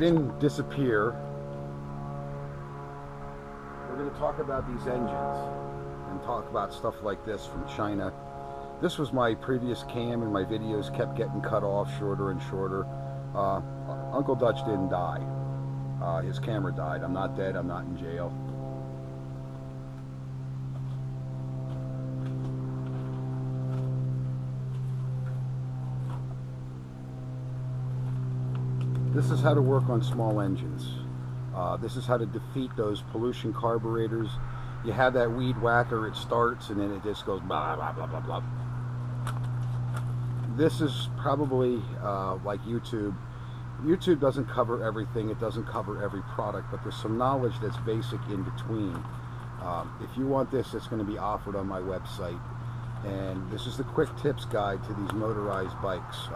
didn't disappear. We're going to talk about these engines and talk about stuff like this from China. This was my previous cam, and my videos kept getting cut off shorter and shorter. Uncle Dutch didn't die. His camera died. I'm not dead. I'm not in jail. This is how to work on small engines. This is how to defeat those pollution carburetors. You have that weed whacker, it starts, and then it just goes blah, blah, blah, blah, blah. This is probably like YouTube. YouTube doesn't cover everything. It doesn't cover every product, but there's some knowledge that's basic in between. If you want this, it's going to be offered on my website. And this is the quick tips guide to these motorized bikes.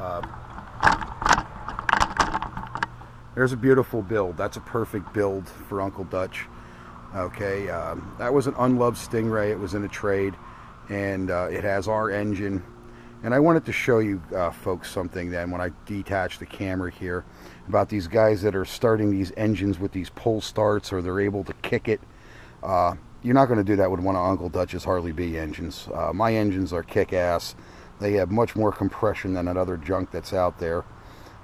There's a beautiful build. That's a perfect build for Uncle Dutch. Okay, that was an unloved Stingray. It was in a trade, and it has our engine. And I wanted to show you folks something then when I detach the camera here about these guys that are starting these engines with these pull starts, or they're able to kick it. You're not going to do that with one of Uncle Dutch's Harley B engines. My engines are kick-ass. They have much more compression than that other junk that's out there.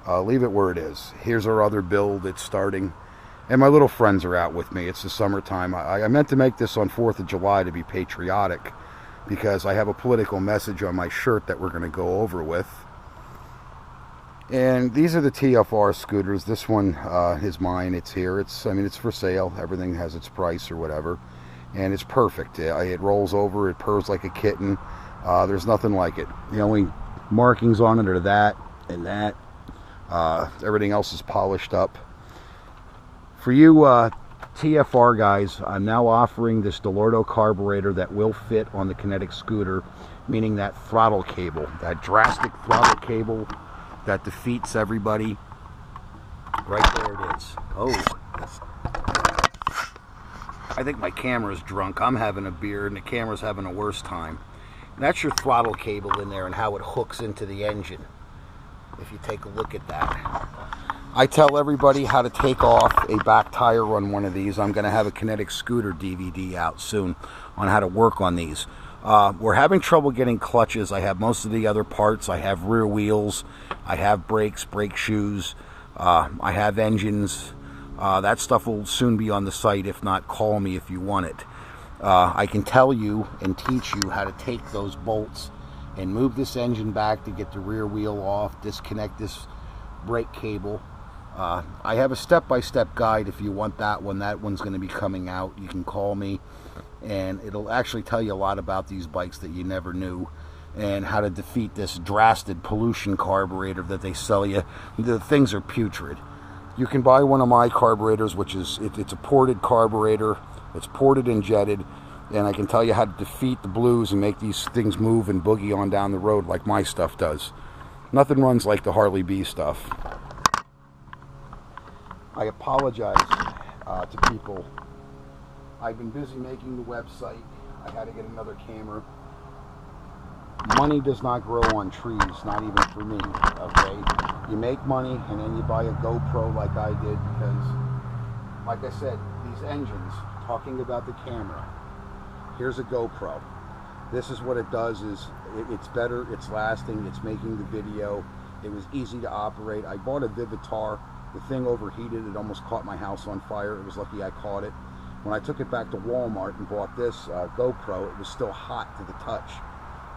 Leave it where it is. Here's our other build. It's starting. And my little friends are out with me. It's the summertime. I meant to make this on 4th of July to be patriotic, because I have a political message on my shirt that we're going to go over with. And these are the TFR scooters. This one is mine. It's here. I mean, it's for sale. Everything has its price or whatever. And it's perfect. It rolls over. It purrs like a kitten. There's nothing like it. The only markings on it are that and that. Everything else is polished up. For you TFR guys, I'm now offering this Delorto carburetor that will fit on the kinetic scooter, meaning that throttle cable, that drastic throttle cable that defeats everybody. Right there it is. Oh, I think my camera's drunk. I'm having a beer and the camera's having a worse time. And that's your throttle cable in there and how it hooks into the engine. If you take a look at that. I tell everybody how to take off a back tire on one of these. I'm going to have a kinetic scooter DVD out soon on how to work on these. We're having trouble getting clutches. I have most of the other parts. I have rear wheels. I have brakes, brake shoes. I have engines. That stuff will soon be on the site. If not, call me if you want it. I can tell you and teach you how to take those bolts and move this engine back to get the rear wheel off, disconnect this brake cable. I have a step-by-step guide if you want that one. That one's going to be coming out. You can call me, and it'll actually tell you a lot about these bikes that you never knew, and how to defeat this drastic pollution carburetor that they sell you. The things are putrid. You can buy one of my carburetors, which is, it's a ported carburetor. It's ported and jetted, and I can tell you how to defeat the blues and make these things move and boogie on down the road like my stuff does. Nothing runs like the Harley B stuff. I apologize to people. I've been busy making the website. I had to get another camera. Money does not grow on trees, not even for me, okay? You make money and then you buy a GoPro like I did, because, like I said, these engines, talking about the camera, here's a GoPro. This is what it does. It's better, it's lasting, it's making the video. It was easy to operate. I bought a Vivitar. The thing overheated. It almost caught my house on fire. It was lucky I caught it. When I took it back to Walmart and bought this GoPro, it was still hot to the touch,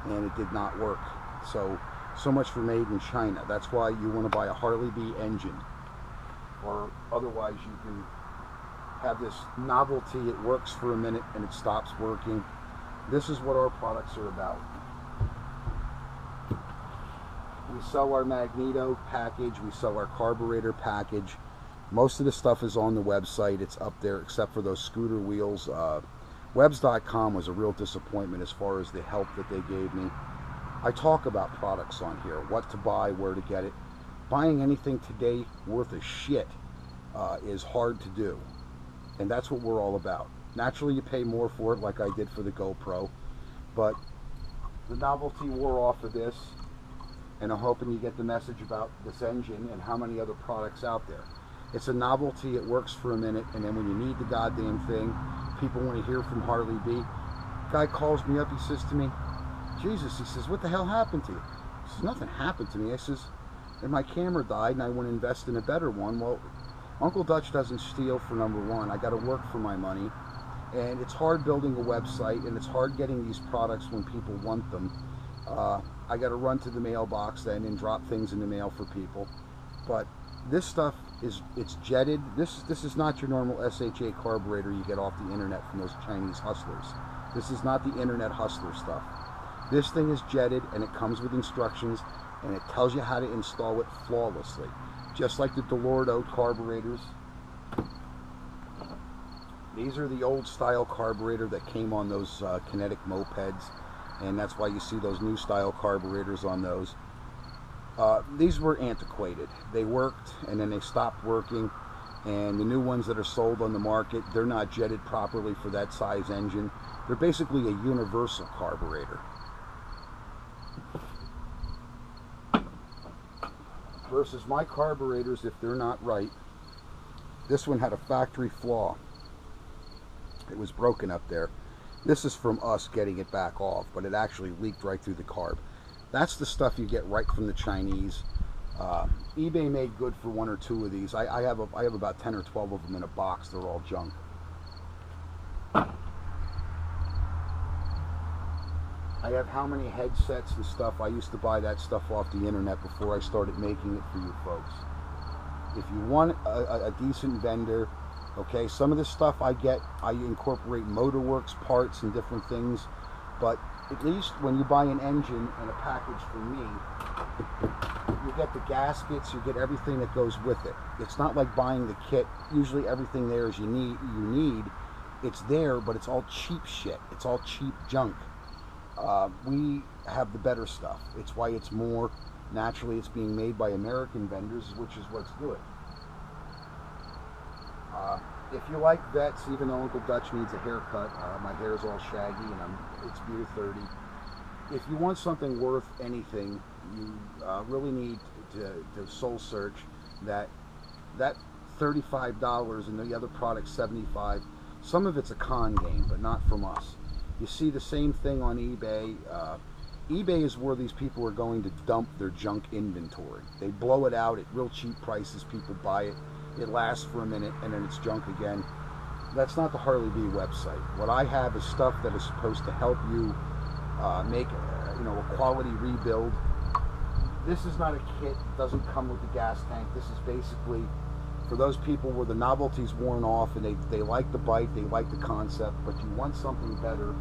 and it did not work. So much for made in China. That's why you want to buy a Harley B engine, or otherwise you can have this novelty. It works for a minute and it stops working. This is what our products are about. We sell our magneto package, we sell our carburetor package. Most of the stuff is on the website. It's up there except for those scooter wheels. Webs.com was a real disappointment as far as the help that they gave me. I talk about products on here, what to buy, where to get it. Buying anything today worth a shit is hard to do, and that's what we're all about. Naturally, you pay more for it, like I did for the GoPro, but the novelty wore off of this, and I'm hoping you get the message about this engine and how many other products out there. It's a novelty, it works for a minute, and then when you need the goddamn thing, people want to hear from Harley B. Guy calls me up, he says to me, Jesus, he says, what the hell happened to you? He says, nothing happened to me. I says, and my camera died and I want to invest in a better one. Well, Uncle Dutch doesn't steal, for number one. I got to work for my money, and it's hard building a website, and it's hard getting these products when people want them. I got to run to the mailbox then and drop things in the mail for people. But this stuff it's jetted. This is not your normal SHA carburetor you get off the internet from those Chinese hustlers. This is not the internet hustler stuff. This thing is jetted, and it comes with instructions, and it tells you how to install it flawlessly. Just like the Delordo carburetors. These are the old style carburetor that came on those kinetic mopeds, and that's why you see those new style carburetors on those. These were antiquated. They worked, and then they stopped working, and the new ones that are sold on the market, they're not jetted properly for that size engine. They're basically a universal carburetor. Versus my carburetors, if they're not right. This one had a factory flaw. It was broken up there. This is from us getting it back off, but it actually leaked right through the carb. That's the stuff you get right from the Chinese. eBay made good for one or two of these. I have about 10 or 12 of them in a box. They're all junk. I have how many headsets and stuff. I used to buy that stuff off the internet before I started making it for you folks. If you want a decent vendor, okay, some of the stuff I get, I incorporate Motorworks parts and different things, but at least when you buy an engine and a package from me, you get the gaskets, you get everything that goes with it. It's not like buying the kit. Usually everything there is you need. It's there, but it's all cheap shit. It's all cheap junk. We have the better stuff. It's why it's more. Naturally, it's being made by American vendors, which is what's good. If you like vets, even though Uncle Dutch needs a haircut, my hair's all shaggy and it's beer 30. If you want something worth anything, you really need to soul search that $35 and the other product $75. Some of it's a con game, but not from us. You see the same thing on eBay. eBay is where these people are going to dump their junk inventory. They blow it out at real cheap prices. People buy it. It lasts for a minute and then it's junk again. That's not the Harley B website. What I have is stuff that is supposed to help you make a quality rebuild. This is not a kit. It doesn't come with the gas tank. This is basically for those people where the novelty's worn off and they like the bike, they like the concept, but you want something better.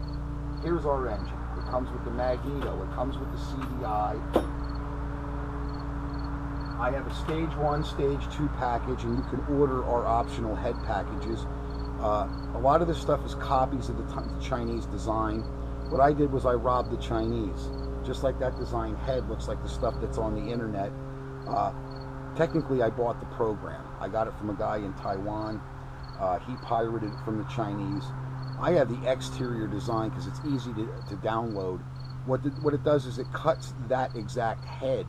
Here's our engine. It comes with the Magneto. It comes with the CDI. I have a stage 1, stage 2 package, and you can order our optional head packages. A lot of this stuff is copies of the Chinese design. What I did was I robbed the Chinese. Just like that design head looks like the stuff that's on the internet. Technically, I bought the program. I got it from a guy in Taiwan. He pirated it from the Chinese. I have the exterior design because it's easy to download. What it does is it cuts that exact head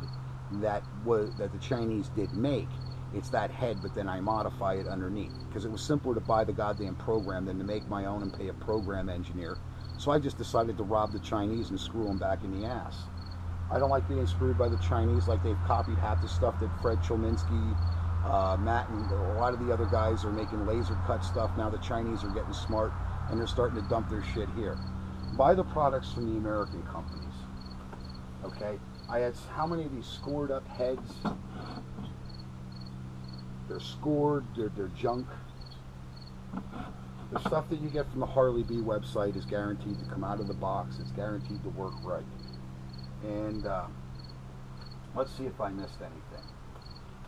that the Chinese did make. It's that head, but then I modify it underneath because it was simpler to buy the goddamn program than to make my own and pay a program engineer. So I just decided to rob the Chinese and screw them back in the ass. I don't like being screwed by the Chinese like they've copied half the stuff that Fred Chominski, Matt, and a lot of the other guys are making laser cut stuff. Now the Chinese are getting smart and they're starting to dump their shit here. Buy the products from the American companies. Okay? I had how many of these scored up heads? They're scored, they're junk. The stuff that you get from the Harley B website is guaranteed to come out of the box. It's guaranteed to work right. And let's see if I missed anything.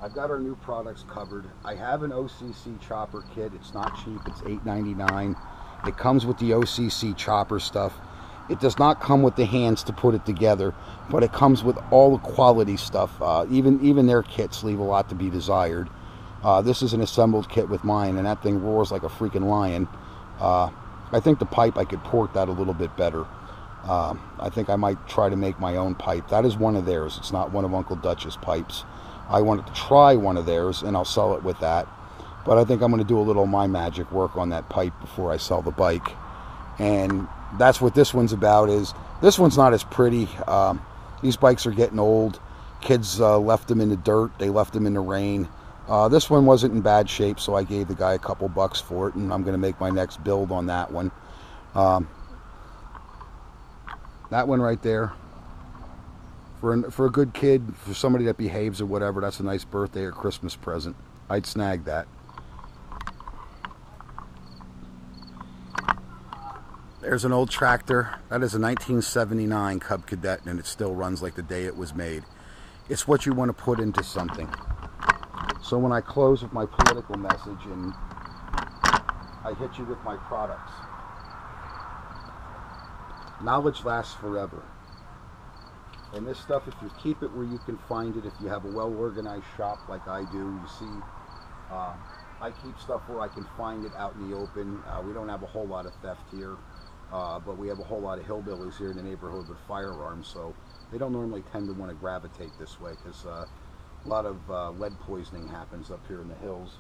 I've got our new products covered. I have an OCC chopper kit. It's not cheap. It's $8.99. It comes with the OCC chopper stuff. It does not come with the hands to put it together, but it comes with all the quality stuff. Even their kits leave a lot to be desired. This is an assembled kit with mine, and that thing roars like a freaking lion. I think the pipe, I could port that a little bit better. I think I might try to make my own pipe. That is one of theirs. It's not one of Uncle Dutch's pipes. I wanted to try one of theirs, and I'll sell it with that. But I think I'm going to do a little my magic work on that pipe before I sell the bike. And that's what this one's about. Is this one's not as pretty. These bikes are getting old. Kids left them in the dirt. They left them in the rain. This one wasn't in bad shape, so I gave the guy a couple bucks for it, and I'm going to make my next build on that one. That one right there, for a good kid, for somebody that behaves or whatever, that's a nice birthday or Christmas present. I'd snag that. There's an old tractor. That is a 1979 Cub Cadet, and it still runs like the day it was made. It's what you want to put into something. So when I close with my political message and I hit you with my products, knowledge lasts forever. And this stuff, if you keep it where you can find it, if you have a well-organized shop like I do, you see, I keep stuff where I can find it out in the open. We don't have a whole lot of theft here. But we have a whole lot of hillbillies here in the neighborhood with firearms, so they don't normally tend to want to gravitate this way because a lot of lead poisoning happens up here in the hills.